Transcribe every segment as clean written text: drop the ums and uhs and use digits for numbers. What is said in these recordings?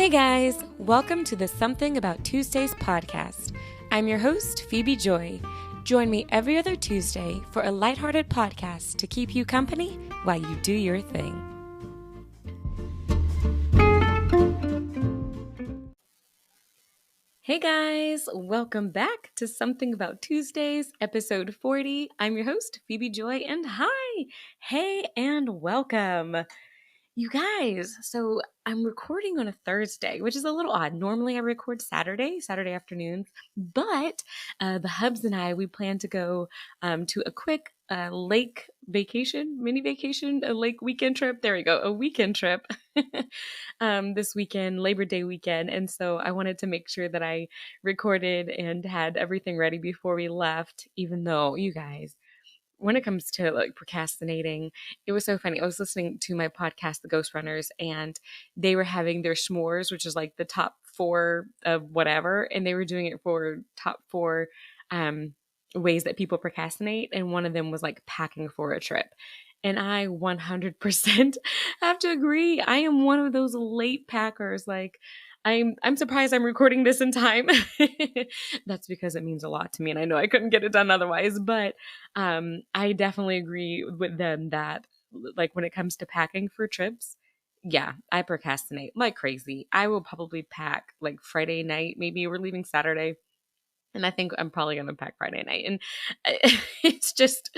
Hey guys, welcome to the Something About Tuesdays podcast. I'm your host, Phebe Joi. Join me every other Tuesday for a lighthearted podcast to keep you company while you do your thing. Hey guys, welcome back to Something About Tuesdays, episode 40. I'm your host, Phebe Joi, and hi! Hey and welcome! You guys, so I'm recording on a Thursday, which is a little odd. Normally I record Saturday afternoons, but the Hubs and I, we plan to go to a quick lake vacation, mini vacation, a lake weekend trip. There we go, a weekend trip this weekend, Labor Day weekend. And so I wanted to make sure that I recorded and had everything ready before we left, even though you guys, when it comes to like procrastinating, it was so funny. I was listening to my podcast, The Ghost Runners, and they were having their s'mores, which is like the top 4 of whatever. And they were doing it for top 4 ways that people procrastinate. And one of them was like packing for a trip. And I 100% have to agree. I am one of those late packers. Like, I'm surprised I'm recording this in time. That's because it means a lot to me, and I know I couldn't get it done otherwise. But I definitely agree with them that, like, when it comes to packing for trips, yeah, I procrastinate like crazy. I will probably pack like Friday night. Maybe we're leaving Saturday. And I think I'm probably going to pack Friday night. And it's just,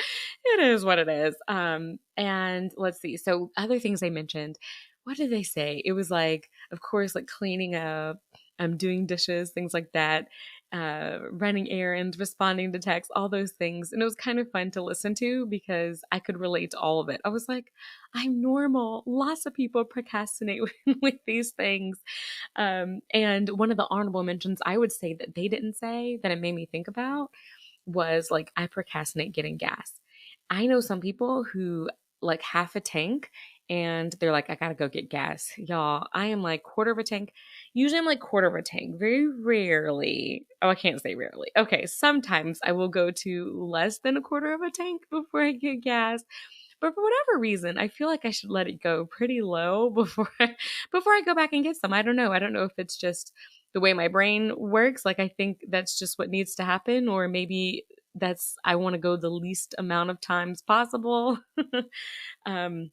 it is what it is. And let's see. So other things I mentioned, what did they say? It was like, of course, like cleaning up, doing dishes, things like that, running errands, responding to texts, all those things. And it was kind of fun to listen to because I could relate to all of it. I was like, I'm normal. Lots of people procrastinate with these things. And one of the honorable mentions I would say that they didn't say that it made me think about was like, I procrastinate getting gas. I know some people who like half a tank and they're like, I gotta go get gas. Y'all, I am like quarter of a tank. Usually I'm like quarter of a tank. Very rarely. Oh, I can't say rarely. Okay. Sometimes I will go to less than a quarter of a tank before I get gas. But for whatever reason, I feel like I should let it go pretty low before I go back and get some. I don't know. I don't know if it's just the way my brain works. Like I think that's just what needs to happen, or maybe that's I want to go the least amount of times possible. um,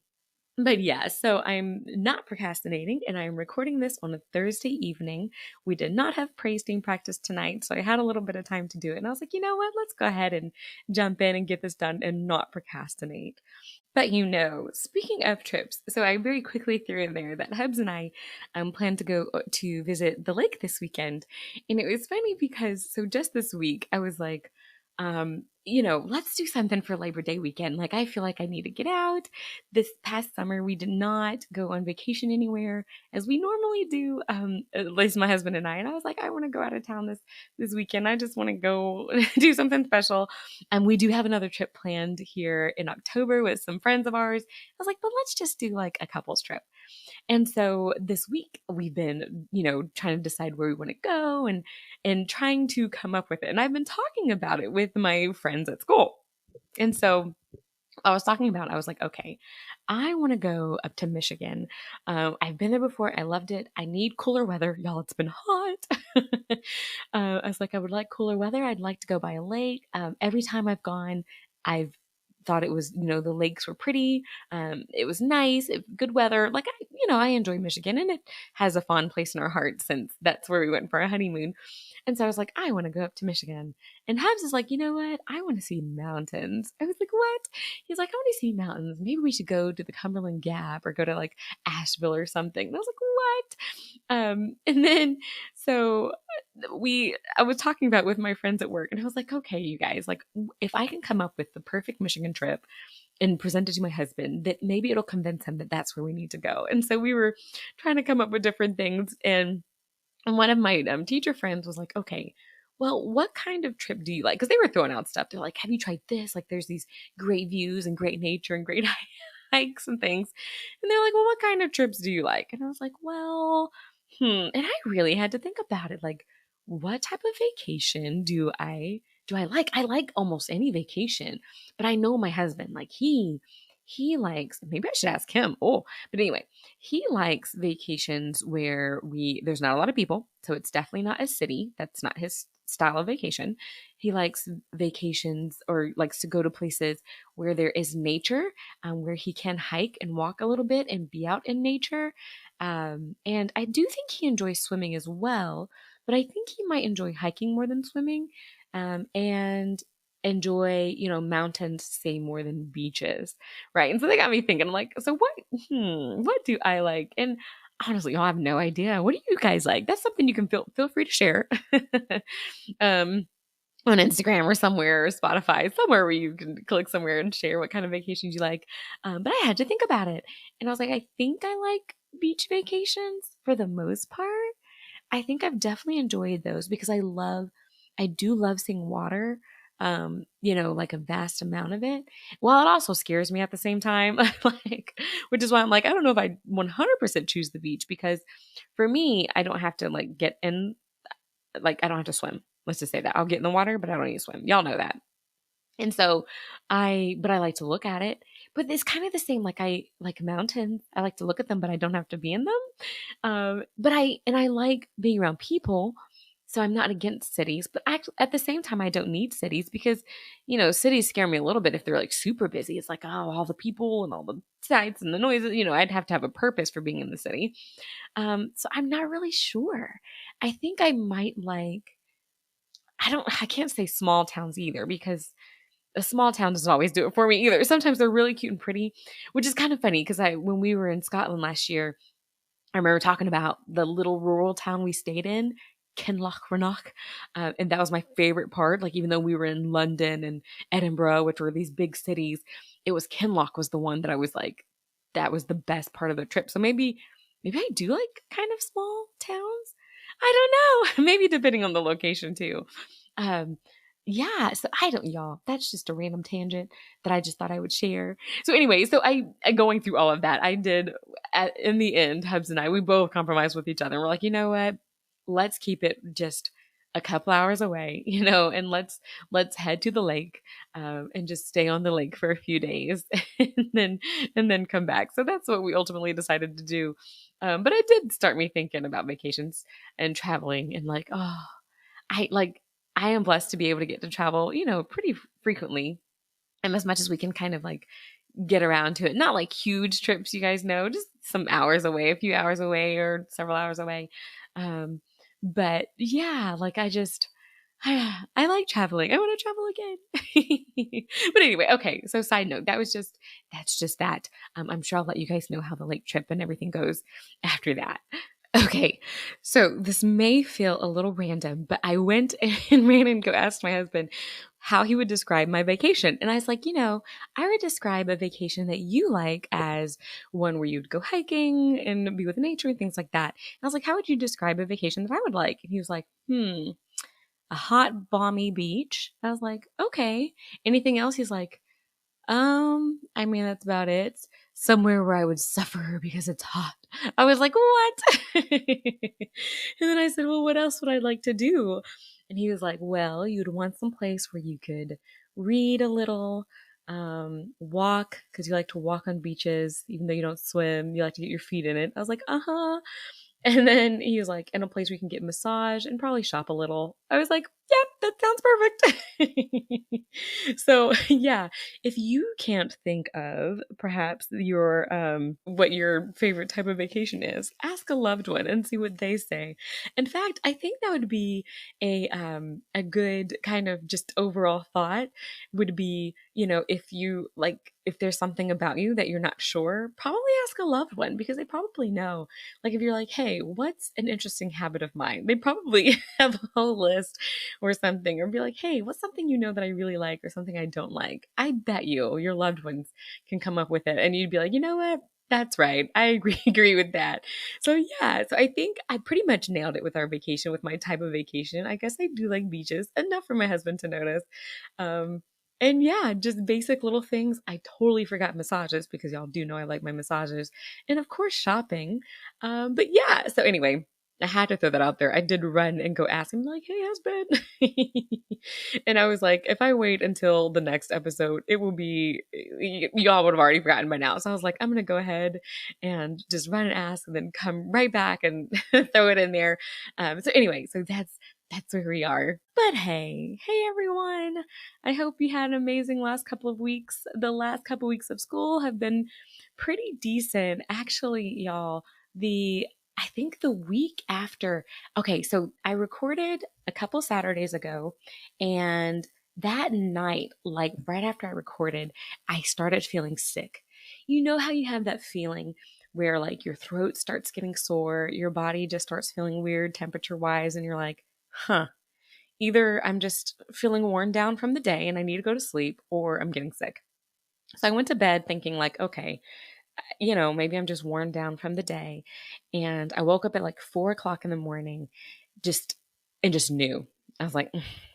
but yeah, so I'm not procrastinating and I'm recording this on a Thursday evening. We did not have praise team practice tonight, so I had a little bit of time to do it. And I was like, you know what? Let's go ahead and jump in and get this done and not procrastinate. But speaking of trips, so I very quickly threw in there that Hubs and I plan to go to visit the lake this weekend. And it was funny because, so just this week, I was like, let's do something for Labor Day weekend. Like, I feel like I need to get out. This past summer, we did not go on vacation anywhere as we normally do, at least my husband and I. And I was like, I want to go out of town this weekend. I just want to go do something special. And we do have another trip planned here in October with some friends of ours. I was like, but let's just do like a couples trip. And so this week we've been, trying to decide where we want to go and trying to come up with it. And I've been talking about it with my friends at school. And so I was like, okay, I want to go up to Michigan. I've been there before. I loved it. I need cooler weather. Y'all, it's been hot. I was like, I would like cooler weather. I'd like to go by a lake. Every time I've gone, I've thought it was, the lakes were pretty. It was nice, good weather. Like, I enjoy Michigan and it has a fond place in our hearts since that's where we went for our honeymoon. And so I was like, I want to go up to Michigan. And Habs is like, you know what? I want to see mountains. I was like, what? He's like, I want to see mountains. Maybe we should go to the Cumberland Gap or go to like Asheville or something. And I was like, what? And then so I was talking about it with my friends at work and I was like, okay, you guys, like if I can come up with the perfect Michigan trip and present it to my husband, that maybe it'll convince him that that's where we need to go. And so we were trying to come up with different things. And one of my teacher friends was like, okay, well, what kind of trip do you like? Because they were throwing out stuff. They're like, have you tried this? Like there's these great views and great nature and great hikes and things. And they're like, well, what kind of trips do you like? And I was like, well, and I really had to think about it. Like, what type of vacation do I like? I like almost any vacation, but I know my husband, like he he likes, maybe I should ask him. Oh, but anyway, he likes vacations where there's not a lot of people. So it's definitely not a city. That's not his style of vacation. He likes vacations or likes to go to places where there is nature, where he can hike and walk a little bit and be out in nature. And I do think he enjoys swimming as well, but I think he might enjoy hiking more than swimming. And enjoy, mountains say more than beaches, right? And so they got me thinking, like, so what do I like? And honestly, I have no idea. What do you guys like? That's something you can feel free to share. um, on Instagram or somewhere, or Spotify, somewhere where you can click somewhere and share what kind of vacations you like. But I had to think about it, and I was like, I think I like beach vacations for the most part. I think I've definitely enjoyed those because I do love seeing water, like a vast amount of it. While it also scares me at the same time, like, which is why I'm like, I don't know if I 100% choose the beach because for me, I don't have to like get in, like, I don't have to swim. Let's just say that I'll get in the water, but I don't need to swim. Y'all know that. And so but I like to look at it. But it's kind of the same. Like I like mountains. I like to look at them, but I don't have to be in them. I like being around people, so I'm not against cities. But at the same time, I don't need cities because, cities scare me a little bit if they're like super busy. It's like, oh, all the people and all the sights and the noises. I'd have to have a purpose for being in the city. So I'm not really sure. I think I might like. I can't say small towns either because a small town doesn't always do it for me either. Sometimes they're really cute and pretty, which is kind of funny because when we were in Scotland last year, I remember talking about the little rural town we stayed in, Kinlochranach, and that was my favorite part. Like even though we were in London and Edinburgh, which were these big cities, it was Kinloch was the one that I was like, that was the best part of the trip. So maybe I do like kind of small towns. I don't know. Maybe depending on the location too. Um, yeah, so I don't, y'all. That's just a random tangent that I just thought I would share. So anyway, so going through all of that, I did in the end, Hubs and I, we both compromised with each other. We're like, you know what? Let's keep it just a couple hours away, and let's head to the lake, and just stay on the lake for a few days, and then come back. So that's what we ultimately decided to do. But it did start me thinking about vacations and traveling, and like, oh, I like I am blessed to be able to get to travel, pretty frequently, and as much as we can kind of like get around to it. Not like huge trips, you guys know, just some hours away, a few hours away or several hours away. Um, but yeah, like I like traveling. I want to travel again. But anyway, okay. So side note, that's just that. I'm sure I'll let you guys know how the lake trip and everything goes after that. Okay, so this may feel a little random, but I went and ran and go asked my husband how he would describe my vacation. And I was like, I would describe a vacation that you like as one where you'd go hiking and be with nature and things like that. And I was like, how would you describe a vacation that I would like? And he was like, a hot, balmy beach. I was like, okay. Anything else? He's like, I mean, that's about it. Somewhere where I would suffer because it's hot. I was like, what? And then I said, well, what else would I like to do? And he was like, well, you'd want some place where you could read a little, walk, because you like to walk on beaches, even though you don't swim, you like to get your feet in it. I was like, uh-huh. And then he was like, in a place where you can get massage and probably shop a little. I was like, yep, that sounds perfect. So yeah, if you can't think of perhaps what your favorite type of vacation is, ask a loved one and see what they say. In fact, I think that would be a good kind of just overall thought would be, if there's something about you that you're not sure, probably ask a loved one because they probably know. Like if you're like, hey, what's an interesting habit of mine? They probably have a whole list or something, or be like, hey, what's something that I really like or something I don't like? I bet your loved ones can come up with it. And you'd be like, you know what? That's right. I agree with that. So yeah, so I think I pretty much nailed it with our vacation, with my type of vacation. I guess I do like beaches, enough for my husband to notice. And yeah, just basic little things. I totally forgot massages because y'all do know I like my massages. And of course, shopping. But yeah, so anyway, I had to throw that out there. I did run and go ask him, like, hey, husband. And I was like, if I wait until the next episode, it will be, y'all would have already forgotten by now. So I was like, I'm going to go ahead and just run and ask and then come right back and throw it in there. So anyway, so that's where we are. But hey everyone. I hope you had an amazing last couple of weeks. The last couple of weeks of school have been pretty decent. Actually, y'all, I think the week after, okay, so I recorded a couple Saturdays ago, and that night, like right after I recorded, I started feeling sick. You know how you have that feeling where like your throat starts getting sore, your body just starts feeling weird temperature wise, and you're like, huh, either I'm just feeling worn down from the day and I need to go to sleep, or I'm getting sick. So I went to bed thinking, like, okay, maybe I'm just worn down from the day. And I woke up at like 4 o'clock in the morning, just and just knew. I was like,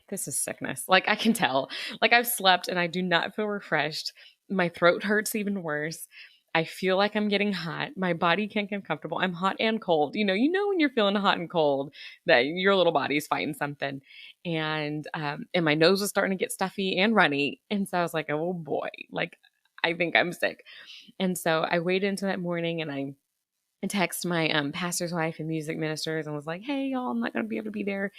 this is sickness. Like I can tell. Like I've slept and I do not feel refreshed. My throat hurts even worse. I feel like I'm getting hot. My body can't get comfortable. I'm hot and cold. You know when you're feeling hot and cold that your little body's fighting something. And my nose was starting to get stuffy and runny. And so I was like, oh boy, like I think I'm sick. And so I waited until that morning and I text my pastor's wife and music ministers and was like, hey, y'all, I'm not going to be able to be there.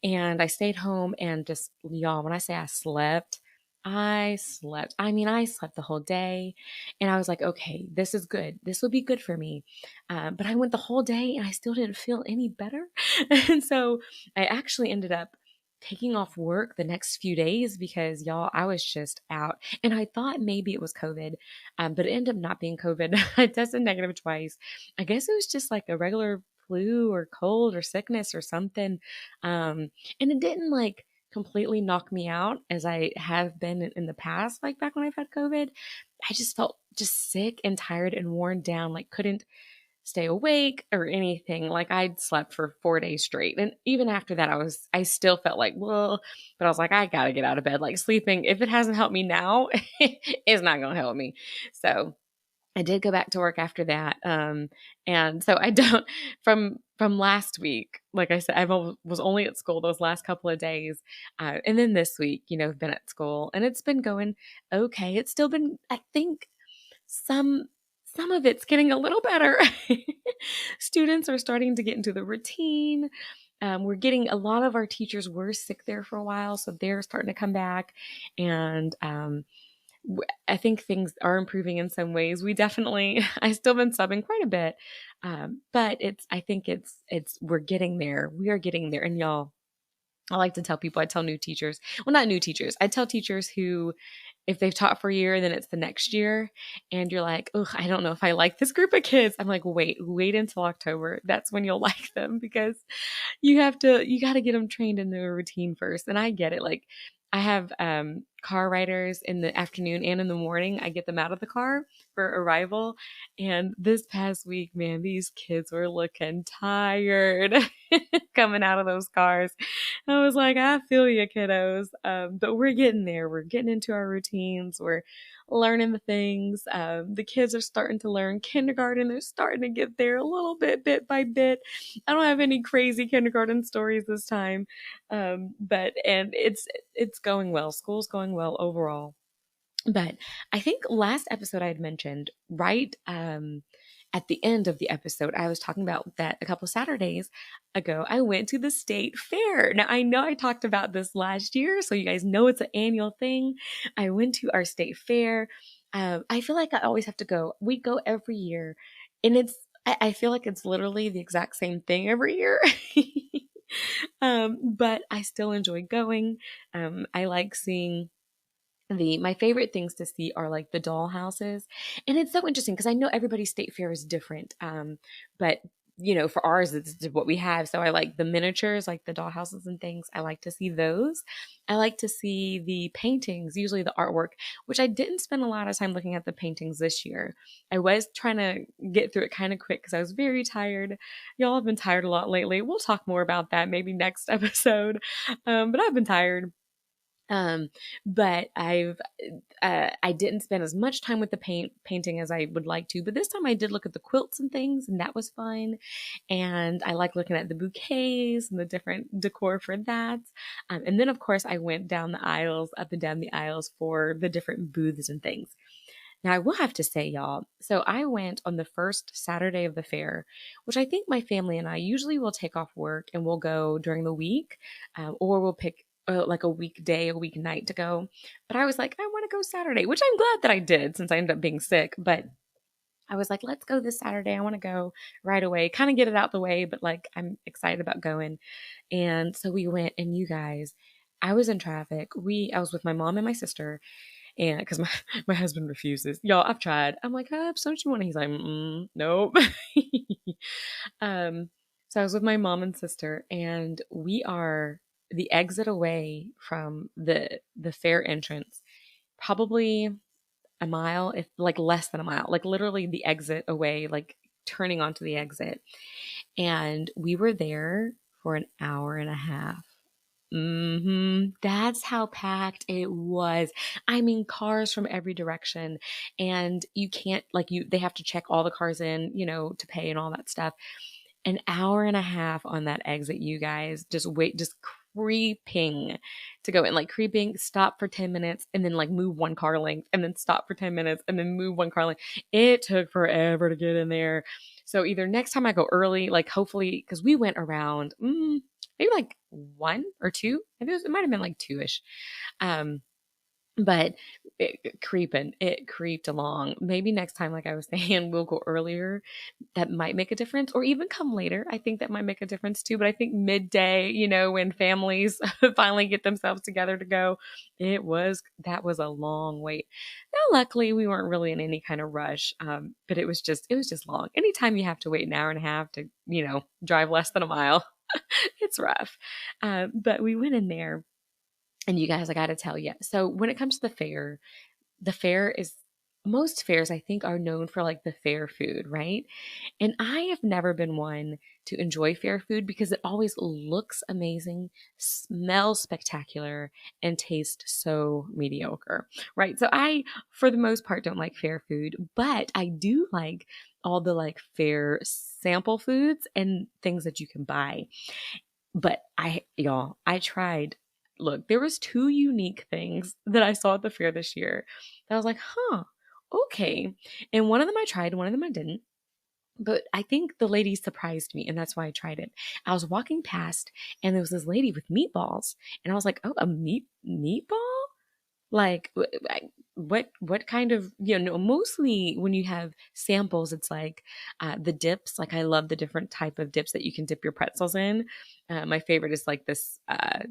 And I stayed home and just, y'all, when I say I slept, I slept. I mean, I slept the whole day. And I was like, okay, this is good. This will be good for me. But I went the whole day and I still didn't feel any better. And so I actually ended up taking off work the next few days because y'all, I was just out. And I thought maybe it was COVID, but it ended up not being COVID. I tested negative twice. I guess it was just like a regular flu or cold or sickness or something. And it didn't like completely knock me out as I have been in the past, like back when I've had COVID. I just felt just sick and tired and worn down, like couldn't stay awake or anything. Like I'd slept for 4 days straight. And even after that, I still felt like, well, but I was like, I gotta get out of bed. Like sleeping, if it hasn't helped me now, it's not gonna help me. So I did go back to work after that. And so I don't from last week, like I said, was only at school those last couple of days. And then this week, I've been at school and it's been going okay. It's still been, I think some of it's getting a little better. Students are starting to get into the routine. We're getting a lot of our teachers were sick there for a while, so they're starting to come back. And I think things are improving in some ways. I still been subbing quite a bit. But I think we're getting there. We are getting there. And y'all, I like to tell people, I tell new teachers, well, not new teachers. I tell teachers who, if they've taught for a year, then it's the next year. And you're like, ugh, I don't know if I like this group of kids. I'm like, wait until October. That's when you'll like them because you got to get them trained in their routine first. And I get it. Like I have car riders in the afternoon and in the morning. I get them out of the car for arrival. And this past week, man, these kids were looking tired coming out of those cars. I was like, I feel you, kiddos. But we're getting there. We're getting into our routines. We're learning the things. The kids are starting to learn kindergarten. They're starting to get there a little bit by bit. I don't have any crazy kindergarten stories this time. And it's going well. School's going well overall. But I think last episode I had mentioned, right at the end of the episode, I was talking about that a couple Saturdays ago, I went to the state fair. Now, I know I talked about this last year, so you guys know it's an annual thing. I went to our state fair. I feel like I always have to go. We go every year, and I feel like it's literally the exact same thing every year. But I still enjoy going. I like seeing my favorite things to see are like the doll houses. And it's so interesting because I know everybody's state fair is different. But for ours, it's what we have. So I like the miniatures, like the doll houses and things. I like to see those. I like to see the paintings, usually the artwork, which I didn't spend a lot of time looking at the paintings this year. I was trying to get through it kind of quick because I was very tired. Y'all have been tired a lot lately. We'll talk more about that maybe next episode. But I've been tired. Um, but I didn't spend as much time with the painting as I would like to. But this time I did look at the quilts and things, and that was fun. And I like looking at the bouquets and the different decor for that. And then of course I went down the aisles, up and down the aisles for the different booths and things. Now, I will have to say, y'all, so I went on the first Saturday of the fair, which I think my family and I usually will take off work and we'll go during the week, or we'll pick like a weekday, a weeknight to go. But I was like, I want to go Saturday, which I'm glad that I did since I ended up being sick. But I was like, let's go this Saturday. I want to go right away, kind of get it out the way, but like I'm excited about going. And so we went, and you guys, I was in traffic. I was with my mom and my sister, and because my husband refuses. Y'all, I've tried. I'm like, so don't you want it? He's like, nope. um, so I was with my mom and sister, and we are the exit away from the fair entrance, probably a mile, if like less than a mile, like literally the exit away, like turning onto the exit. And we were there for an hour and a half. That's how packed it was. I mean, cars from every direction, and you can't like they have to check all the cars in, to pay and all that stuff. An hour and a half on that exit, you guys. Just creeping to go in, like creeping, stop for 10 minutes and then like move one car length and then stop for 10 minutes and then move one car length. It took forever to get in there. So either next time I go early, like hopefully, because we went around maybe like 1 or 2. It might have been like 2-ish. But it creeped along. Maybe next time, like I was saying, we'll go earlier. That might make a difference, or even come later. I think that might make a difference too. But I think midday, when families finally get themselves together to go, that was a long wait. Now, luckily, we weren't really in any kind of rush, but it was just long. Anytime you have to wait an hour and a half to, drive less than a mile, it's rough. But we went in there. And you guys, I got to tell you. So when it comes to the fair is most fairs, I think, are known for like the fair food, right? And I have never been one to enjoy fair food because it always looks amazing, smells spectacular, and tastes so mediocre, right? So I, for the most part, don't like fair food, but I do like all the like fair sample foods and things that you can buy. But I tried. Look, there was 2 unique things that I saw at the fair this year that I was like, huh, okay. And one of them I tried, one of them I didn't. But I think the lady surprised me, and that's why I tried it. I was walking past, and there was this lady with meatballs, and I was like, "Oh, a meatball? Like what kind of, mostly when you have samples, it's like the dips. Like I love the different type of dips that you can dip your pretzels in. My favorite is like this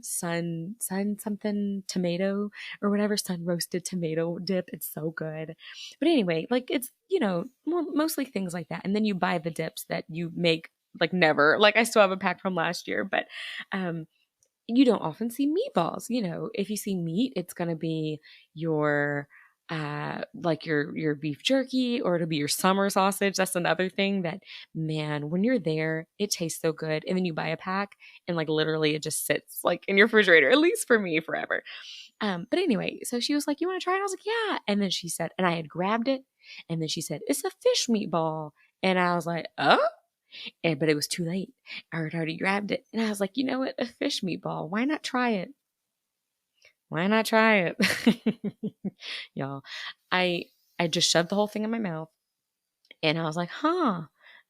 sun something tomato or whatever, sun roasted tomato dip. It's so good. But anyway, like it's, mostly things like that. And then you buy the dips that you make like never. Like I still have a pack from last year, but um you don't often see meatballs. If you see meat, it's going to be your like your beef jerky, or it'll be your summer sausage. That's another thing that, man, when you're there, it tastes so good. And then you buy a pack and like literally it just sits like in your refrigerator, at least for me, forever. But anyway, so she was like, "You want to try it?" I was like, "Yeah." And then she said, and I had grabbed it, and then she said, "It's a fish meatball." And I was like, "Oh." But it was too late. I had already grabbed it. And I was like, you know what? A fish meatball. Why not try it? Why not try it? Y'all, I I just shoved the whole thing in my mouth, and I was like, huh.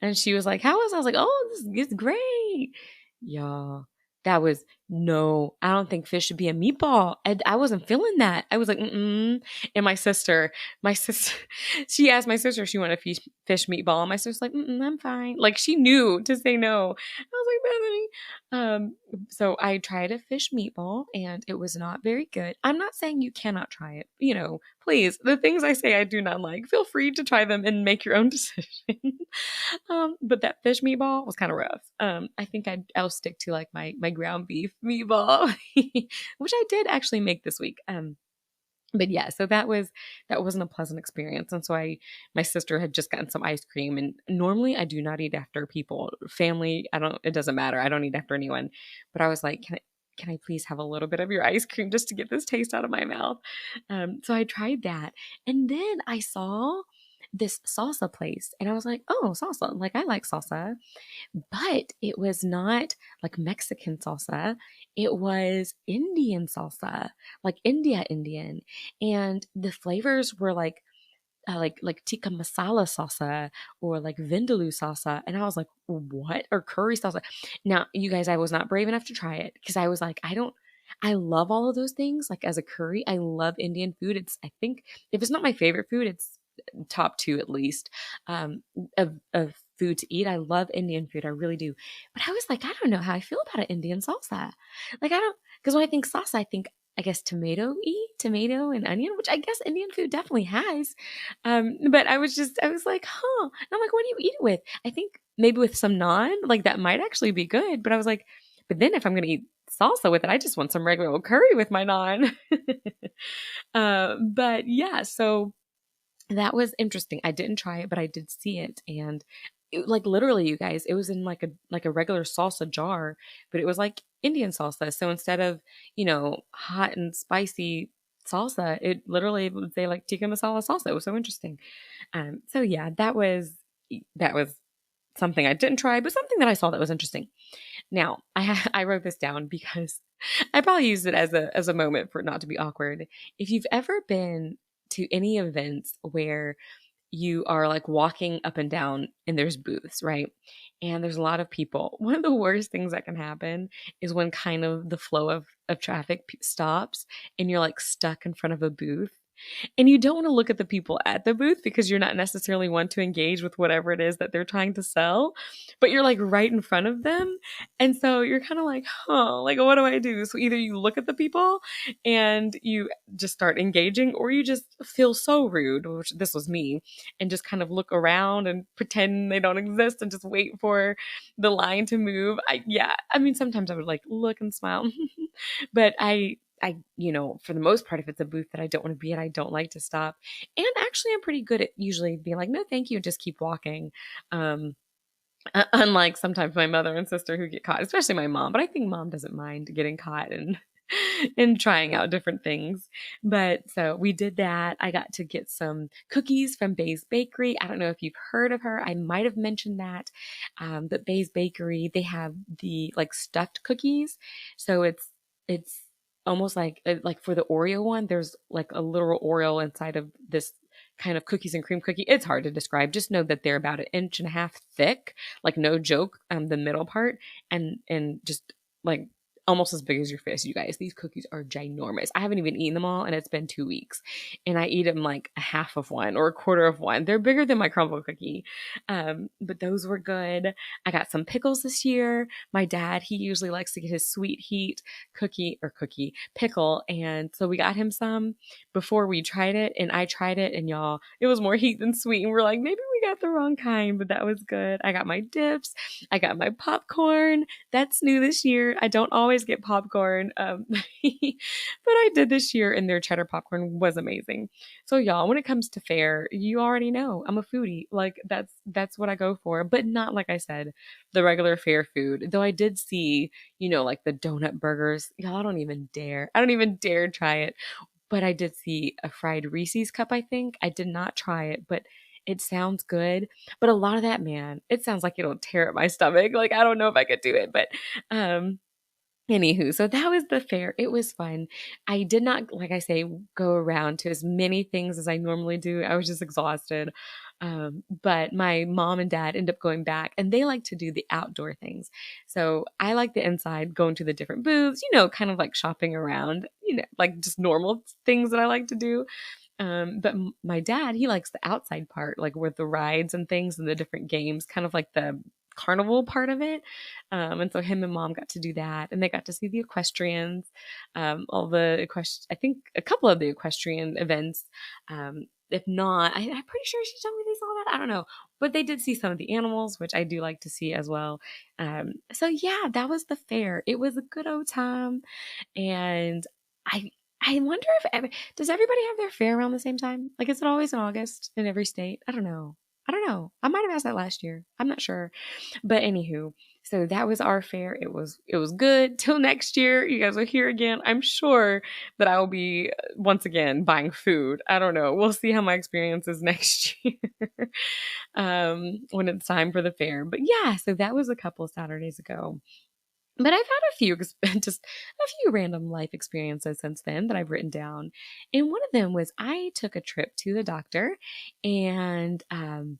And she was like, how is it? I was like, oh, this is great. Y'all, that was no, I don't think fish should be a meatball. I wasn't feeling that. I was like, mm-mm. And my sister, she asked my sister if she wanted a fish meatball. And my sister's like, I'm fine. Like she knew to say no. I was like, Bethany. So I tried a fish meatball and it was not very good. I'm not saying you cannot try it. Please, the things I say I do not like, feel free to try them and make your own decision. But that fish meatball was kind of rough. I think I'll stick to like my ground beef meatball, which I did actually make this week. But yeah, so that wasn't a pleasant experience. And so my sister had just gotten some ice cream, and normally I do not eat after people, family. It doesn't matter. I don't eat after anyone. But I was like, can I please have a little bit of your ice cream just to get this taste out of my mouth? So I tried that. And then I saw this salsa place and I was like, oh, salsa. Like I like salsa, but it was not like Mexican salsa. It was Indian salsa, like Indian. And the flavors were like tikka masala salsa or like vindaloo salsa. And I was like, what? Or curry salsa. Now, you guys, I was not brave enough to try it because I was like, I love all of those things. Like as a curry, I love Indian food. I think if it's not my favorite food, it's top two at least of food to eat. I love Indian food. I really do. But I was like, I don't know how I feel about an Indian salsa. Like I don't, because when I think salsa, I guess tomato and onion, which I guess Indian food definitely has. But I was like, huh. And I'm like, what do you eat it with? I think maybe with some naan, like that might actually be good. But I was like, but then if I'm going to eat salsa with it, I just want some regular old curry with my naan. But yeah, so that was interesting. I didn't try it, but I did see it. And like literally, you guys, it was in like a regular salsa jar, but it was like Indian salsa. So instead of, hot and spicy salsa, it literally would say like tikka masala salsa. It was so interesting. So yeah, that was something I didn't try, but something that I saw that was interesting. Now, I wrote this down because I probably used it as a moment for it not to be awkward. If you've ever been to any events where you are like walking up and down and there's booths, right? And there's a lot of people. One of the worst things that can happen is when kind of the flow of traffic stops and you're like stuck in front of a booth and you don't want to look at the people at the booth because you're not necessarily one to engage with whatever it is that they're trying to sell, but you're like right in front of them. And so you're kind of like, huh, like, what do I do? So either you look at the people and you just start engaging, or you just feel so rude, which this was me, and just kind of look around and pretend they don't exist and just wait for the line to move. Yeah, I mean, sometimes I would like look and smile, but for the most part, if it's a booth that I don't want to be at, I don't like to stop. And actually, I'm pretty good at usually being like, no, thank you, just keep walking. Um, Unlike sometimes my mother and sister who get caught, especially my mom, but I think mom doesn't mind getting caught and and trying out different things. But so we did that. I got to get some cookies from Bay's Bakery. I don't know if you've heard of her. I might have mentioned that. But Bay's Bakery, they have the like stuffed cookies. So it's almost like for the Oreo one, there's like a literal Oreo inside of this kind of cookies and cream cookie. It's hard to describe. Just know that they're about an inch and a half thick, like no joke, the middle part, and just like almost as big as your fist, you guys. These cookies are ginormous. I haven't even eaten them all, and it's been 2 weeks. And I eat them like a half of one or a quarter of one. They're bigger than my crumble cookie. But those were good. I got some pickles this year. My dad, he usually likes to get his sweet heat cookie pickle. And so we got him some before we tried it. And I tried it, and y'all, it was more heat than sweet. And we're like, maybe we got the wrong kind, but that was good. I got my dips. I got my popcorn. That's new this year. I don't always get popcorn, but I did this year, and their cheddar popcorn was amazing. So y'all, when it comes to fare, you already know I'm a foodie. Like that's what I go for, but not like I said, the regular fare food. Though I did see, like the donut burgers. Y'all, I don't even dare. I don't even dare try it. But I did see a fried Reese's cup, I think. I did not try it, but it sounds good. But a lot of that, man, it sounds like it'll tear at my stomach. Like I don't know if I could do it, but um anywho, so that was the fair. It was fun. I did not, like I say, go around to as many things as I normally do. I was just exhausted. But my mom and dad end up going back, and they like to do the outdoor things. So I like the inside, going to the different booths, kind of like shopping around, like just normal things that I like to do. But my dad, he likes the outside part, like with the rides and things and the different games, kind of like the carnival part of it. And so him and mom got to do that, and they got to see the equestrians, I think a couple of the equestrian events. If not, I'm pretty sure she told me they saw that. I don't know, but they did see some of the animals, which I do like to see as well. So yeah, that was the fair. It was a good old time, and I I wonder if does everybody have their fair around the same time? Like, is it always in August in every state? I don't know. I don't know. I might have asked that last year. I'm not sure. But anywho, So that was our fare. It was good. Till next year, you guys are here again. I'm sure that I will be once again buying food. I don't know. We'll see how my experience is next year when it's time for the fair. But yeah, so that was a couple of Saturdays ago. But I've had a few, just a few random life experiences since then that I've written down. And one of them was I took a trip to the doctor, and and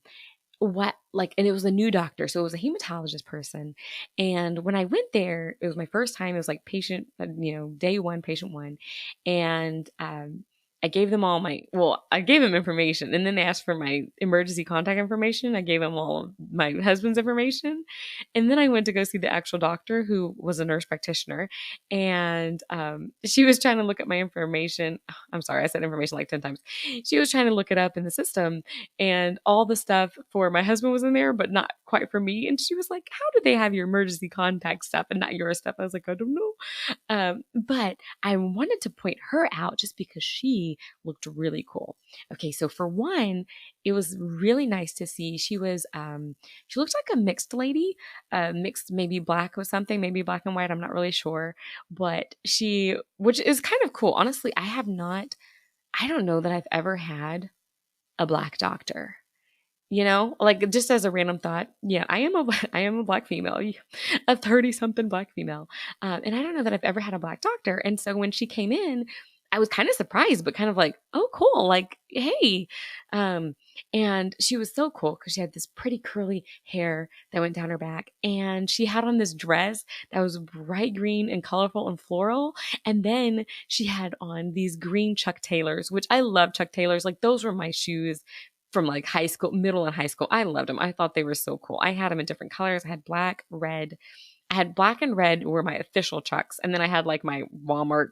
it was a new doctor, so it was a hematologist person. And when I went there, it was my first time. It was like day one, patient one. And I gave them all I gave them information, and then they asked for my emergency contact information. I gave them all of my husband's information. And then I went to go see the actual doctor, who was a nurse practitioner. And she was trying to look at my information. I'm sorry, I said information like 10 times. She was trying to look it up in the system, and all the stuff for my husband was in there, but not quite for me. And she was like, "How do they have your emergency contact stuff and not your stuff?" I was like, "I don't know." But I wanted to point her out just because she looked really cool. Okay, so for one, it was really nice to see. She looked like a mixed lady, mixed maybe black with something, maybe black and white. I'm not really sure, but which is kind of cool. Honestly, I don't know that I've ever had a black doctor. Like just as a random thought, yeah, I am a black female, a 30-something black female. And I don't know that I've ever had a black doctor. And so when she came in, I was kind of surprised, but kind of like, oh, cool. Like, hey. And she was so cool because she had this pretty curly hair that went down her back. And she had on this dress that was bright green and colorful and floral. And then she had on these green Chuck Taylors, which I love Chuck Taylors. Like those were my shoes from like high school, middle and high school. I loved them. I thought they were so cool. I had them in different colors. I had black and red were my official Chucks. And then I had like my Walmart,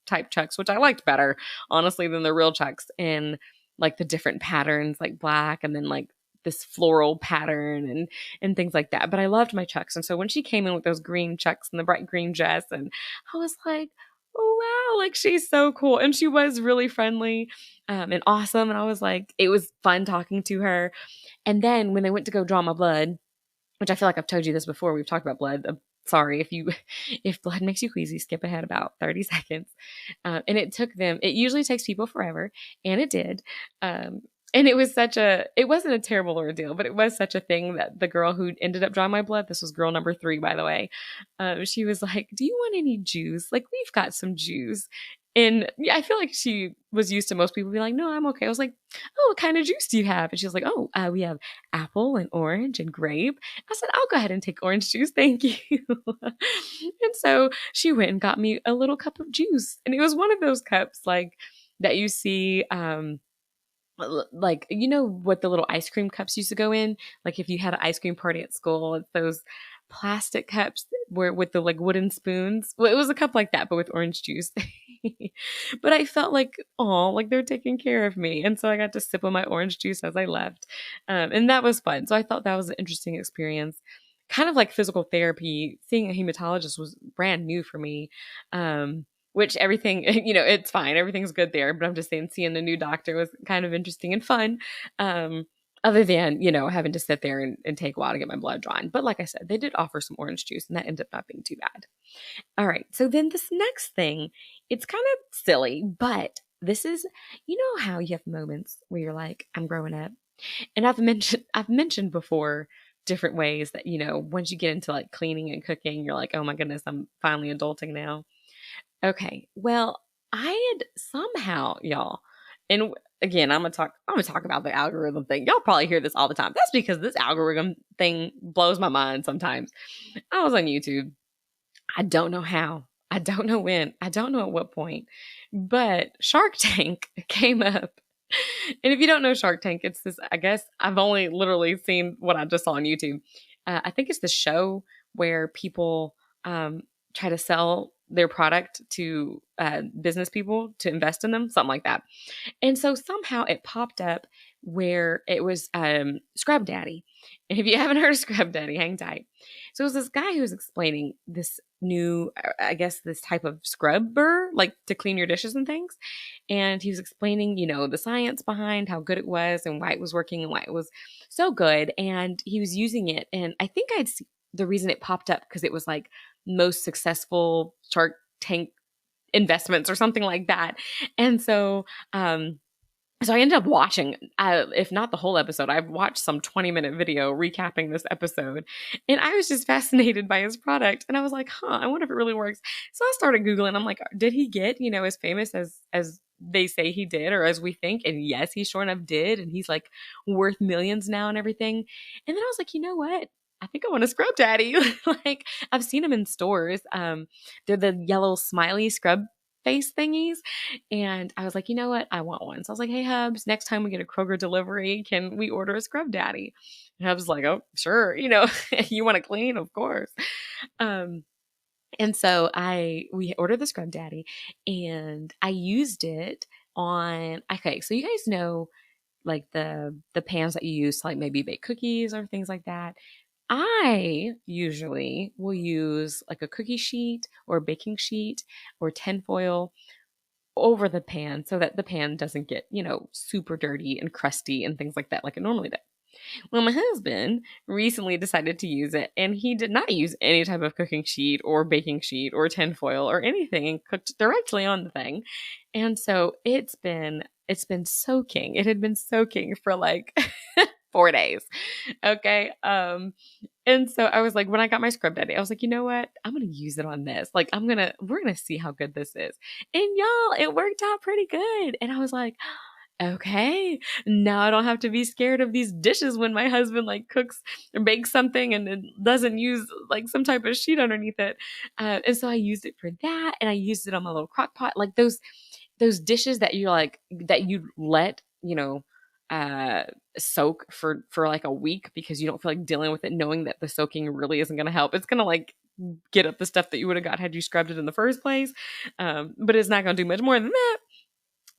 type Chucks, which I liked better, honestly, than the real Chucks. And like the different patterns, like black and then like this floral pattern and things like that. But I loved my Chucks. And so when she came in with those green Chucks and the bright green dress, and I was like, oh wow, like she's so cool. And she was really friendly and awesome. And I was like, it was fun talking to her. And then when they went to go draw my blood, which I feel like I've told you this before, we've talked about blood. I'm sorry if blood makes you queasy, skip ahead about 30 seconds. And it usually takes people forever, and it did. And it wasn't a terrible ordeal, but it was such a thing that the girl who ended up drawing my blood, this was girl number 3, by the way, she was like, "Do you want any juice? Like, we've got some juice." And yeah, I feel like she was used to most people be like, "No, I'm okay." I was like, "Oh, what kind of juice do you have?" And she was like, "Oh, we have apple and orange and grape." I said, "I'll go ahead and take orange juice. Thank you." And so she went and got me a little cup of juice. And it was one of those cups like that you see, like, what the little ice cream cups used to go in? Like if you had an ice cream party at school, it's those plastic cups where with the like wooden spoons. Well, it was a cup like that, but with orange juice. But I felt like, oh, like they're taking care of me. And so I got to sip on my orange juice as I left. And that was fun. So I thought that was an interesting experience. Kind of like physical therapy, seeing a hematologist was brand new for me. Which everything, it's fine. Everything's good there. But I'm just saying, seeing the new doctor was kind of interesting and fun. Other than, having to sit there and take a while to get my blood drawn. But like I said, they did offer some orange juice, and that ended up not being too bad. All right. So then this next thing, it's kind of silly, but this is, how you have moments where you're like, I'm growing up. And I've mentioned before different ways that, once you get into like cleaning and cooking, you're like, oh my goodness, I'm finally adulting now. Okay. Well, I had somehow, y'all, and again, I'm gonna talk about the algorithm thing. Y'all probably hear this all the time. That's because this algorithm thing blows my mind sometimes. I was on YouTube. I don't know how. I don't know when. I don't know at what point. But Shark Tank came up. And if you don't know Shark Tank, it's this, I guess I've only literally seen what I just saw on YouTube. I think it's the show where people try to sell their product to business people to invest in them, something like that. And so somehow it popped up where it was Scrub Daddy. And if you haven't heard of Scrub Daddy, hang tight. So it was this guy who was explaining this new, I guess, this type of scrubber, like to clean your dishes and things. And he was explaining, the science behind how good it was and why it was working and why it was so good. And he was using it. And I think the reason it popped up because it was like most successful Shark Tank investments or something like that. And so I ended up watching, if not the whole episode, I've watched some 20-minute video recapping this episode. And I was just fascinated by his product. And I was like, I wonder if it really works. So I started Googling. I'm like, did he get, as famous as they say he did, or as we think? And yes, he sure enough did. And he's like worth millions now and everything. And then I was like, you know what? I think I want a scrub daddy. Like, I've seen them in stores. They're the yellow smiley scrub face thingies. And I was like, you know what? I want one. So I was like, hey, Hubs, next time we get a Kroger delivery, can we order a scrub daddy? And Hubs was like, oh, sure. You want to clean? Of course. And so we ordered the scrub daddy, and I used it on, okay, so you guys know like the pans that you use to like maybe bake cookies or things like that. I usually will use like a cookie sheet or a baking sheet or tinfoil over the pan so that the pan doesn't get, super dirty and crusty and things like that like it normally does. Well, my husband recently decided to use it, and he did not use any type of cooking sheet or baking sheet or tinfoil or anything, and cooked directly on the thing. And so it's been soaking. It had been soaking for like 4 days. Okay. And so I was like, when I got my scrub daddy, I was like, you know what? I'm going to use it on this. Like, we're going to see how good this is. And y'all, it worked out pretty good. And I was like, okay, now I don't have to be scared of these dishes when my husband like cooks or bakes something and it doesn't use like some type of sheet underneath it. And so I used it for that. And I used it on my little crock pot, like those dishes that you like, that you let, uh soak for like a week because you don't feel like dealing with it, knowing that the soaking really isn't going to help. It's going to like get up the stuff that you would have got had you scrubbed it in the first place, but it's not going to do much more than that.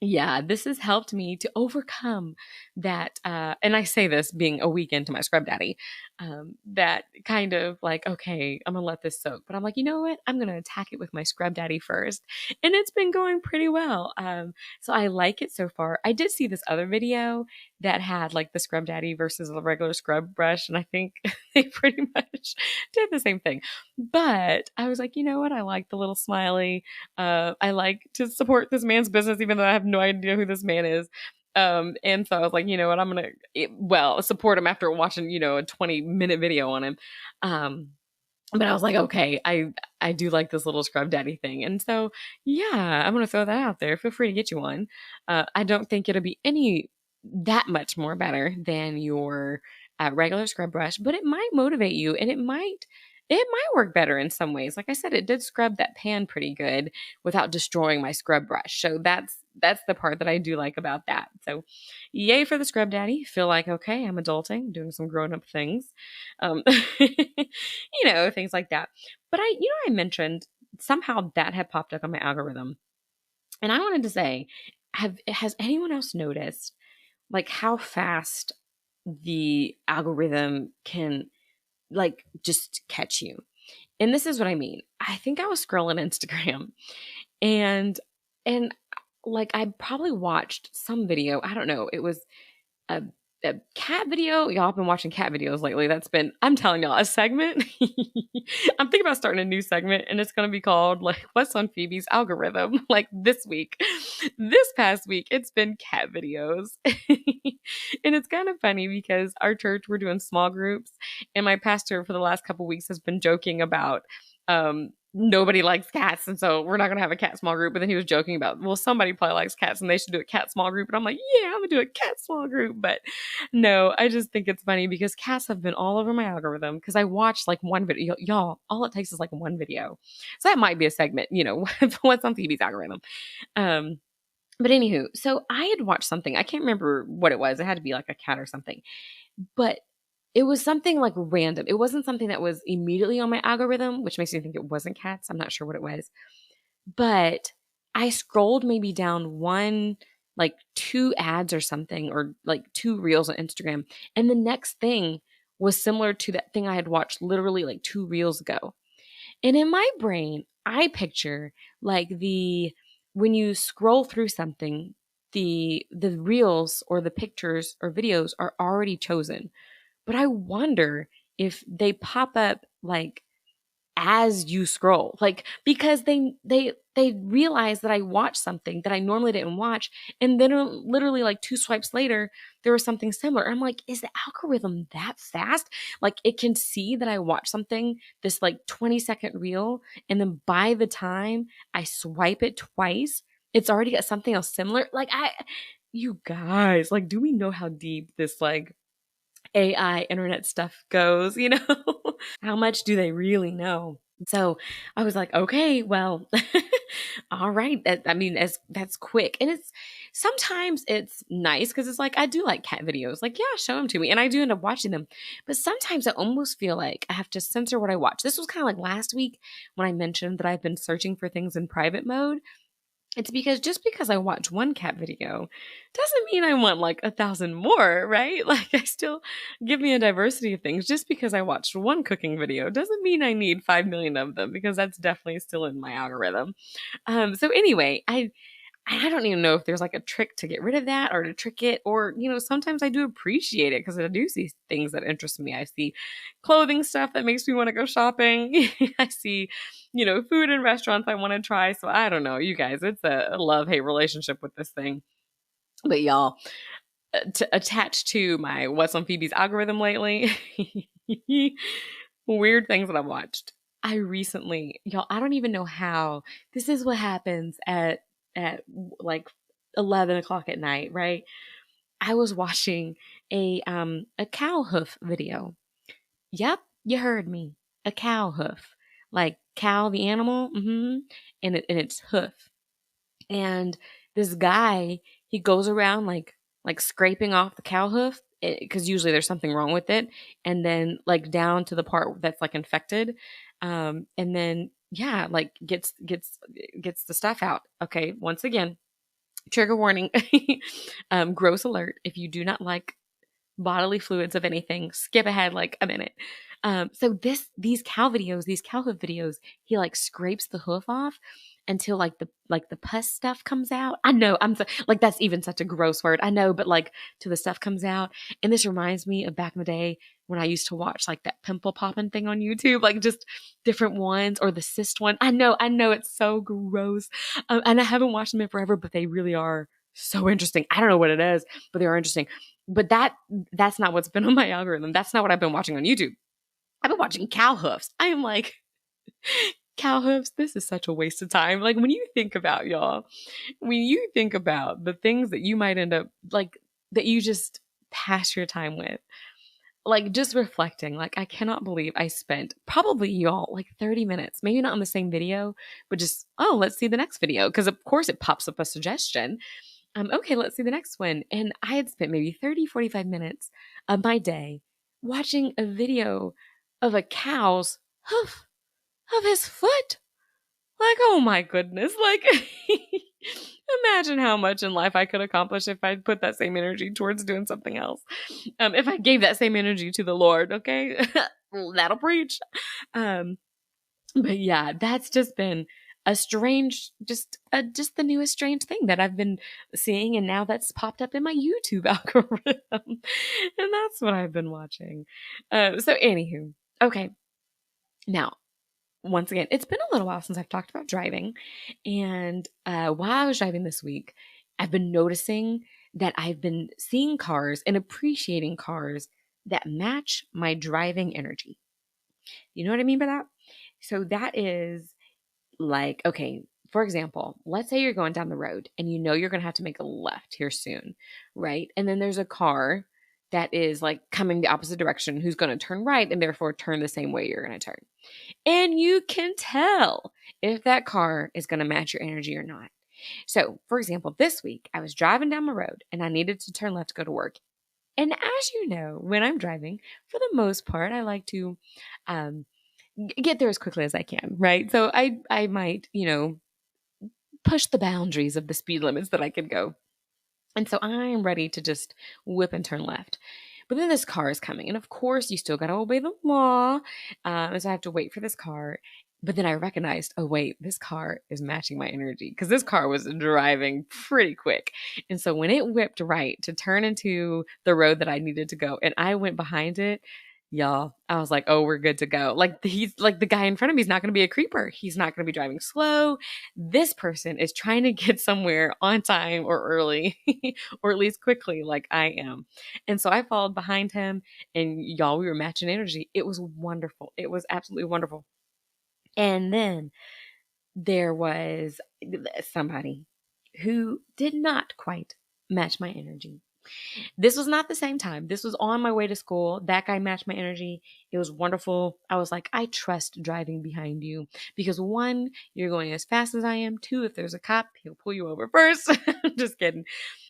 Yeah, this has helped me to overcome that. And I say this being a week into my scrub daddy, that kind of like, okay, I'm going to let this soak. But I'm like, you know what? I'm going to attack it with my scrub daddy first. And it's been going pretty well. So I like it so far. I did see this other video that had like the scrub daddy versus the regular scrub brush. And I think they pretty much did the same thing. But I was like, you know what? I like the little smiley. I like to support this man's business, even though I have no idea who this man is. And so I was like, you know what, I'm going to, support him after watching, a 20-minute video on him. But I was like, okay, I do like this little scrub daddy thing. And so, yeah, I'm going to throw that out there. Feel free to get you one. I don't think it'll be that much more better than your regular scrub brush, but it might motivate you, and it might work better in some ways. Like I said, it did scrub that pan pretty good without destroying my scrub brush. So that's the part that I do like about that. So yay for the scrub daddy. Feel like, okay, I'm adulting, doing some grown up things. Things like that. But I mentioned somehow that had popped up on my algorithm. And I wanted to say, has anyone else noticed like how fast the algorithm can like just catch you? And this is what I mean. I think I was scrolling Instagram and like I probably watched some video. I don't know. It was a cat video. Y'all have been watching cat videos lately. I'm telling y'all, a segment. I'm thinking about starting a new segment, and it's going to be called like, what's on Phoebe's algorithm? Like this past week, it's been cat videos. And it's kind of funny because our church, we're doing small groups, and my pastor for the last couple weeks has been joking about, nobody likes cats, and so we're not going to have a cat small group. But then he was joking about, well, somebody probably likes cats and they should do a cat small group. And I'm like, yeah, I'm going to do a cat small group. But no, I just think it's funny because cats have been all over my algorithm because I watched like one video. Y'all, all it takes is like one video. So that might be a segment, what's on Phoebe's algorithm. But anywho, so I had watched something. I can't remember what it was. It had to be like a cat or something. But it was something like random. It wasn't something that was immediately on my algorithm, which makes me think it wasn't cats. I'm not sure what it was. But I scrolled maybe down like 2 ads or something, or like 2 reels on Instagram. And the next thing was similar to that thing I had watched literally like 2 reels ago. And in my brain, I picture like when you scroll through something, the reels or the pictures or videos are already chosen. But I wonder if they pop up like as you scroll, like, because they realize that I watched something that I normally didn't watch, and then literally like two swipes later there was something similar. I'm like, is the algorithm that fast? Like, it can see that I watched something, this like 20-second reel, and then by the time I swipe it twice, it's already got something else similar. Like, you guys, like, do we know how deep this like AI internet stuff goes, you know? How much do they really know? So I was like, okay, well, all right. I mean, as that's quick. And it's sometimes it's nice because it's like I do like cat videos. Like, yeah, show them to me. And I do end up watching them. But sometimes I almost feel like I have to censor what I watch. This was kind of like last week when I mentioned that I've been searching for things in private mode. It's because just because I watch one cat video doesn't mean I want like 1,000 more, right? Like, I still give me a diversity of things. Just because I watched one cooking video doesn't mean I need 5 million of them, because that's definitely still in my algorithm. So anyway, I don't even know if there's like a trick to get rid of that or to trick it, or, sometimes I do appreciate it because I do see things that interest me. I see clothing stuff that makes me want to go shopping. I see, food in restaurants I want to try. So I don't know, you guys, it's a love-hate relationship with this thing. But y'all, attached to my What's on Phoebe's algorithm lately, weird things that I've watched. I recently, y'all, I don't even know how. This is what happens at like 11 o'clock at night, right? I was watching a cow hoof video. Yep, you heard me. A cow hoof. Like cow the animal, and its hoof. And this guy, he goes around like scraping off the cow hoof, because usually there's something wrong with it, and then like down to the part that's like infected, and then yeah, like gets the stuff out. Okay, once again, trigger warning, gross alert. If you do not like bodily fluids of anything, skip ahead like a minute. So these cow videos, these cow hoof videos, he like scrapes the hoof off until like the pus stuff comes out. I know, like, that's even such a gross word. I know, but like, till the stuff comes out. And this reminds me of back in the day when I used to watch like that pimple popping thing on YouTube, like just different ones, or the cyst one. I know, it's so gross, and I haven't watched them in forever, but they really are so interesting. I don't know what it is, but they are interesting. But that's not what's been on my algorithm. That's not what I've been watching on YouTube. I've been watching cow hoofs. I am like, cow hoofs, this is such a waste of time. Like, when you think about, y'all, when you think about the things that you might end up like, that you just pass your time with, like, just reflecting, like, I cannot believe I spent probably, y'all, like 30 minutes, maybe not on the same video, but just, oh, let's see the next video. Cause of course it pops up a suggestion. Okay, let's see the next one. And I had spent maybe 30, 45 minutes of my day watching a video of a cow's hoof of his foot. Like, oh my goodness. Like, imagine how much in life I could accomplish if I put that same energy towards doing something else. If I gave that same energy to the Lord, okay? That'll preach. Um, but yeah, that's just been a strange, just the newest strange thing that I've been seeing, and now that's popped up in my YouTube algorithm, and that's what I've been watching. So anywho, okay, now once again, it's been a little while since I've talked about driving, and while I was driving this week, I've been noticing that I've been seeing cars and appreciating cars that match my driving energy. You know what I mean by that? So that is like, okay, for example, let's say you're going down the road and you know you're going to have to make a left here soon, right? And then there's a car that is like coming the opposite direction who's going to turn right and therefore turn the same way you're going to turn. And you can tell if that car is going to match your energy or not. So, for example, this week I was driving down the road and I needed to turn left to go to work. And as you know, when I'm driving, for the most part, I like to get there as quickly as I can, right? So I might, push the boundaries of the speed limits that I could go. And so I'm ready to just whip and turn left. But then this car is coming. And of course, you still got to obey the law. And so I have to wait for this car. But then I recognized, oh, wait, this car is matching my energy, because this car was driving pretty quick. And so when it whipped right to turn into the road that I needed to go, and I went behind it, Y'all, I was like, "Oh, we're good to go." Like he's like the guy in front of me is not going to be a creeper. He's not going to be driving slow. This person is trying to get somewhere on time or early or at least quickly like I am. And so I followed behind him and y'all, we were matching energy. It was wonderful. It was absolutely wonderful. And then there was somebody who did not quite match my energy. This was not the same time. This was on my way to school. That guy matched my energy. It was wonderful. I was like, I trust driving behind you because one, you're going as fast as I am. Two, if there's a cop, he'll pull you over first. Just kidding.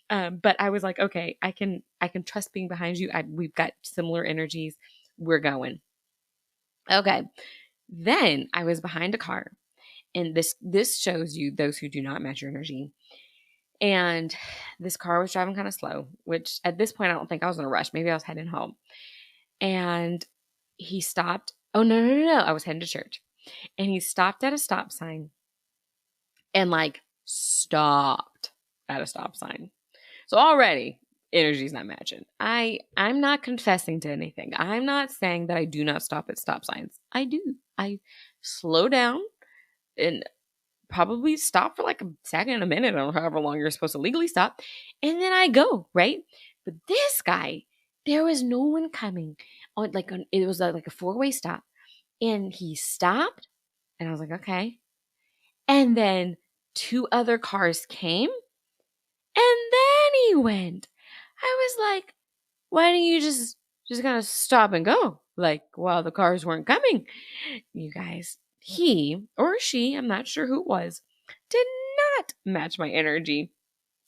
But I was like, okay, I can trust being behind you. We've got similar energies. We're going. Okay. Then I was behind a car, and this shows you those who do not match your energy. And this car was driving kind of slow, which at this point I don't think I was in a rush. Maybe I was heading home. And he stopped. Oh no. I was heading to church. And he stopped at a stop sign and like stopped at a stop sign. So already energy's not matching. I'm not confessing to anything. I'm not saying that I do not stop at stop signs. I do. I slow down and probably stop for like a second, a minute, or however long you're supposed to legally stop. And then I go, right? But this guy, there was no one coming on it was like a four-way stop. And he stopped and I was like, okay. And then two other cars came and then he went. I was like, why don't you just kind of stop and go? Like while the cars weren't coming. You guys, he or she, I'm not sure who it was, did not match my energy.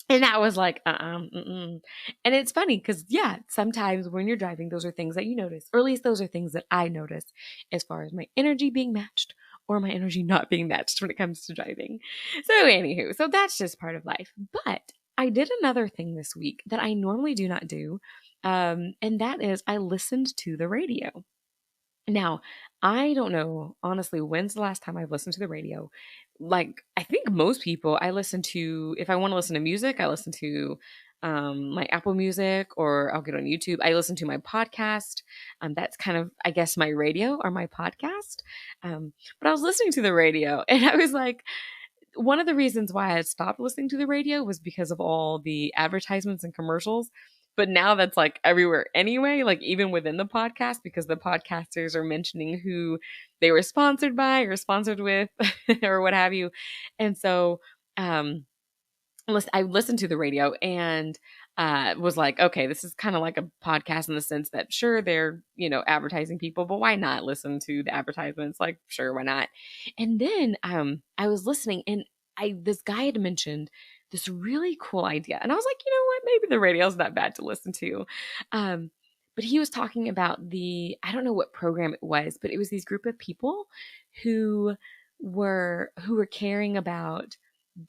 And that was like, mm-mm. And it's funny because, yeah, sometimes when you're driving, those are things that you notice, or at least those are things that I notice as far as my energy being matched or my energy not being matched when it comes to driving. So, anywho, so that's just part of life. But I did another thing this week that I normally do not do, and that is I listened to the radio. Now, I don't know, honestly, when's the last time I've listened to the radio? Like, I think most people, I listen to, if I want to listen to music, I listen to my Apple Music or I'll get on YouTube. I listen to my podcast. That's kind of, I guess, my radio or my podcast. But I was listening to the radio and I was like, one of the reasons why I had stopped listening to the radio was because of all the advertisements and commercials. But now that's like everywhere anyway, like even within the podcast, because the podcasters are mentioning who they were sponsored by or sponsored with or what have you. And so um, I listened to the radio and was like, okay, this is kind of like a podcast in the sense that sure, they're, advertising people, but why not listen to the advertisements? Like, sure, why not? And then I was listening and this guy had mentioned this really cool idea. And I was like, you know what? Maybe the radio's not bad to listen to. But he was talking about I don't know what program it was, but it was these group of people who were caring about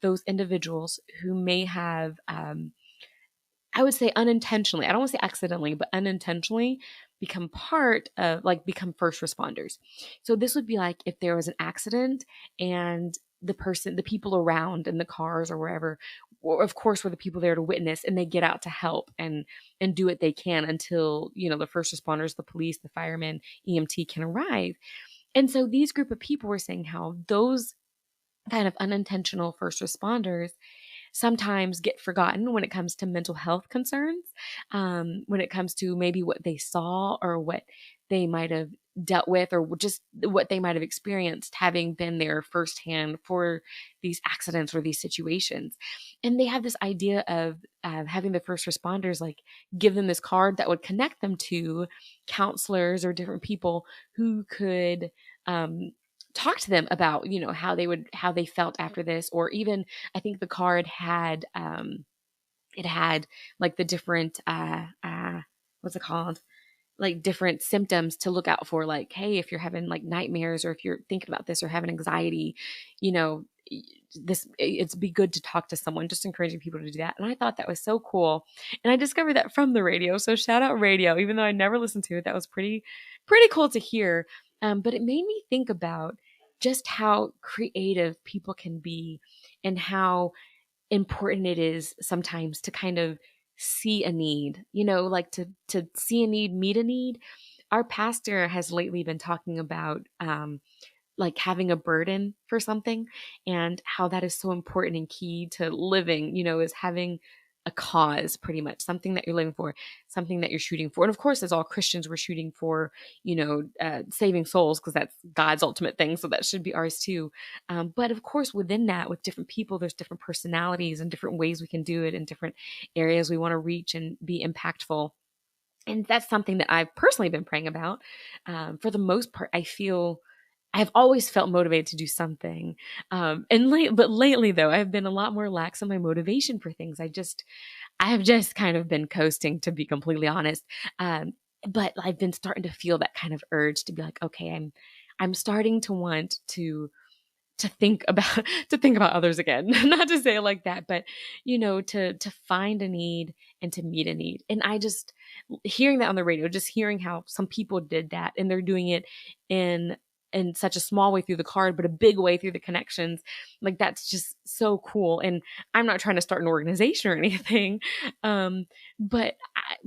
those individuals who may have I would say unintentionally, I don't want to say accidentally, but unintentionally become part of become first responders. So this would be like if there was an accident and the people around in the cars or wherever, or of course were the people there to witness, and they get out to help and do what they can until, the first responders, the police, the firemen, EMT can arrive. And so these group of people were saying how those kind of unintentional first responders sometimes get forgotten when it comes to mental health concerns, when it comes to maybe what they saw or what they might have dealt with or just what they might have experienced having been there firsthand for these accidents or these situations. And they have this idea of having the first responders give them this card that would connect them to counselors or different people who could talk to them about how they felt after this, or even I think the card had it had the different what's it called, different symptoms to look out for, hey, if you're having nightmares or if you're thinking about this or having anxiety, it's be good to talk to someone, just encouraging people to do that. And I thought that was so cool, and I discovered that from the radio. So shout out radio, even though I never listened to it. That was pretty cool to hear. But it made me think about just how creative people can be and how important it is sometimes to kind of see a need, to see a need, meet a need. our pastor has lately been talking about like having a burden for something, and how that is so important and key to living, is having a cause, pretty much something that you're living for, something that you're shooting for. And of course, as all Christians, we're shooting for, saving souls, because that's God's ultimate thing. So that should be ours too. But of course, within that, with different people, there's different personalities and different ways we can do it, in different areas we want to reach and be impactful. And that's something that I've personally been praying about. For the most part, I've always felt motivated to do something. But lately though, I've been a lot more lax on my motivation for things. I have just kind of been coasting, to be completely honest. But I've been starting to feel that kind of urge to be like, okay, I'm starting to want to think about to think about others again. Not to say it like that, but to find a need and to meet a need. And I just, hearing that on the radio, just hearing how some people did that, and they're doing it in such a small way through the card, but a big way through the connections. Like, that's just so cool. And I'm not trying to start an organization or anything. But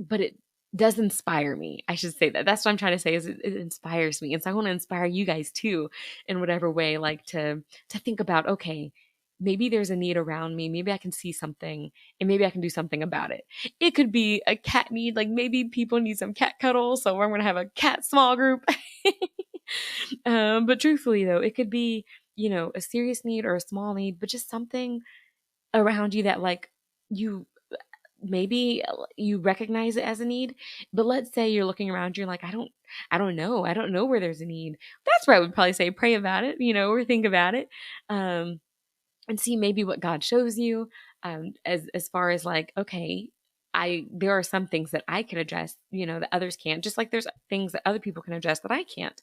it does inspire me. I should say that. That's what I'm trying to say, is it inspires me. And so I want to inspire you guys too, in whatever way, like to think about, okay, maybe there's a need around me. Maybe I can see something, and maybe I can do something about it. It could be a cat need, like maybe people need some cat cuddles. So I'm going to have a cat small group. But truthfully though, it could be, a serious need or a small need, but just something around you that, like, you maybe you recognize it as a need. But let's say you're looking around, you're like, I don't know where there's a need. That's where I would probably say pray about it, or think about it. And see maybe what God shows you, as far as like, okay, there are some things that I can address, that others can't, just like there's things that other people can address that I can't.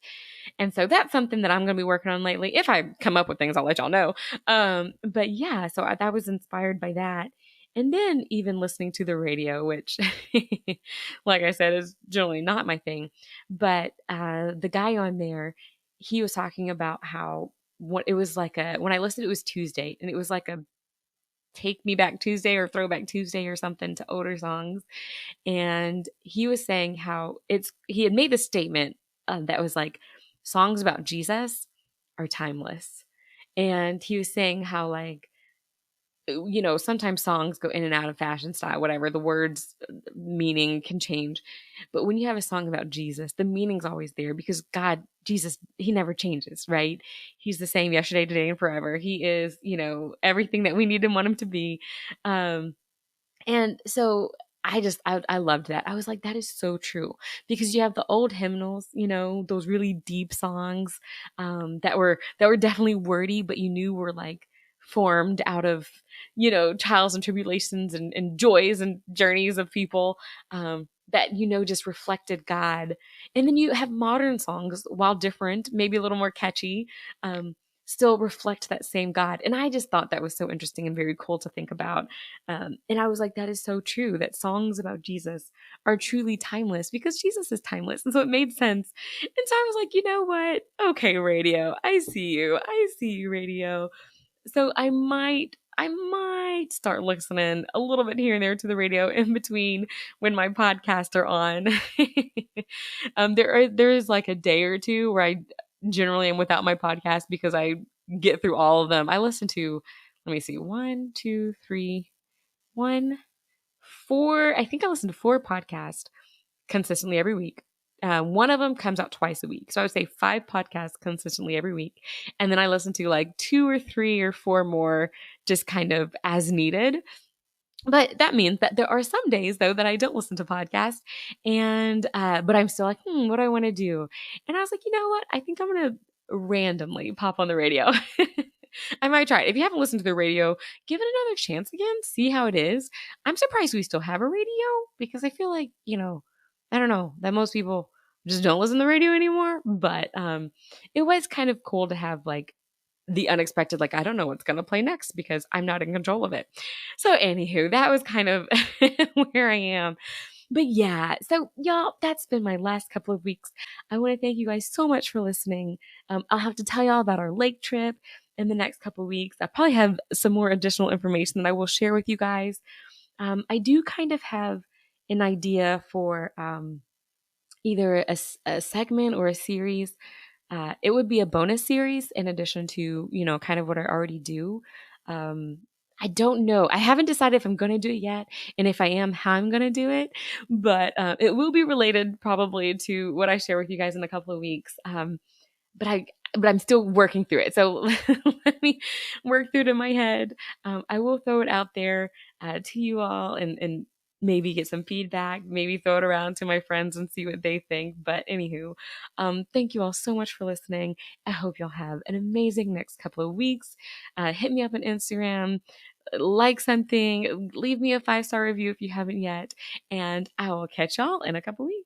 And so that's something that I'm going to be working on lately. If I come up with things, I'll let y'all know. But yeah, so that was inspired by that. And then even listening to the radio, which, like I said, is generally not my thing. But the guy on there, he was talking about how, what it was like, when I listened, it was Tuesday, and it was like a Take Me Back Tuesday or Throwback Tuesday or something to older songs. And he was saying how he had made this statement, that was like, songs about Jesus are timeless. And he was saying how, like, sometimes songs go in and out of fashion style, whatever, the words, meaning can change. But when you have a song about Jesus, the meaning's always there, because Jesus, he never changes, right? He's the same yesterday, today, and forever. He is, everything that we need and want him to be. And so I loved that. I was like, that is so true, because you have the old hymnals, those really deep songs, that were definitely wordy, but you knew were like formed out of, trials and tribulations and joys and journeys of people, that, just reflected God. And then you have modern songs, while different, maybe a little more catchy, um, still reflect that same God. And I just thought that was so interesting and very cool to think about. And I was like, that is so true, that songs about Jesus are truly timeless, because Jesus is timeless. And so it made sense. And so I was like, you know what? Okay, radio, I see you. I see you, radio. So I might start listening a little bit here and there to the radio in between when my podcasts are on. There is like a day or two where I generally am without my podcast, because I get through all of them. I listen to, let me see, one, two, three, one, four. I think I listen to four podcasts consistently every week. One of them comes out twice a week. So I would say 5 podcasts consistently every week. And then I listen to like 2 or 3 or 4 more, just kind of as needed. But that means that there are some days though that I don't listen to podcasts, and but I'm still like, what do I want to do? And I was like, you know what? I think I'm gonna randomly pop on the radio. I might try it. If you haven't listened to the radio, give it another chance again. See how it is. I'm surprised we still have a radio, because I feel like, I don't know, that most people just don't listen to the radio anymore. But it was kind of cool to have like the unexpected, like, I don't know what's going to play next, because I'm not in control of it. So anywho, that was kind of where I am. But yeah, so y'all, that's been my last couple of weeks. I want to thank you guys so much for listening. I'll have to tell y'all about our lake trip in the next couple of weeks. I probably have some more additional information that I will share with you guys. I do kind of have an idea for either a segment or a series. It would be a bonus series in addition to, kind of what I already do. Um, I don't know. I haven't decided if I'm going to do it yet, and if I am, how I'm going to do it. But it will be related probably to what I share with you guys in a couple of weeks. But I'm still working through it. So let me work through it in my head. I will throw it out there to you all, and maybe get some feedback, maybe throw it around to my friends and see what they think. But anywho, thank you all so much for listening. I hope y'all have an amazing next couple of weeks. Hit me up on Instagram, like something, leave me a 5-star review if you haven't yet, and I will catch y'all in a couple weeks.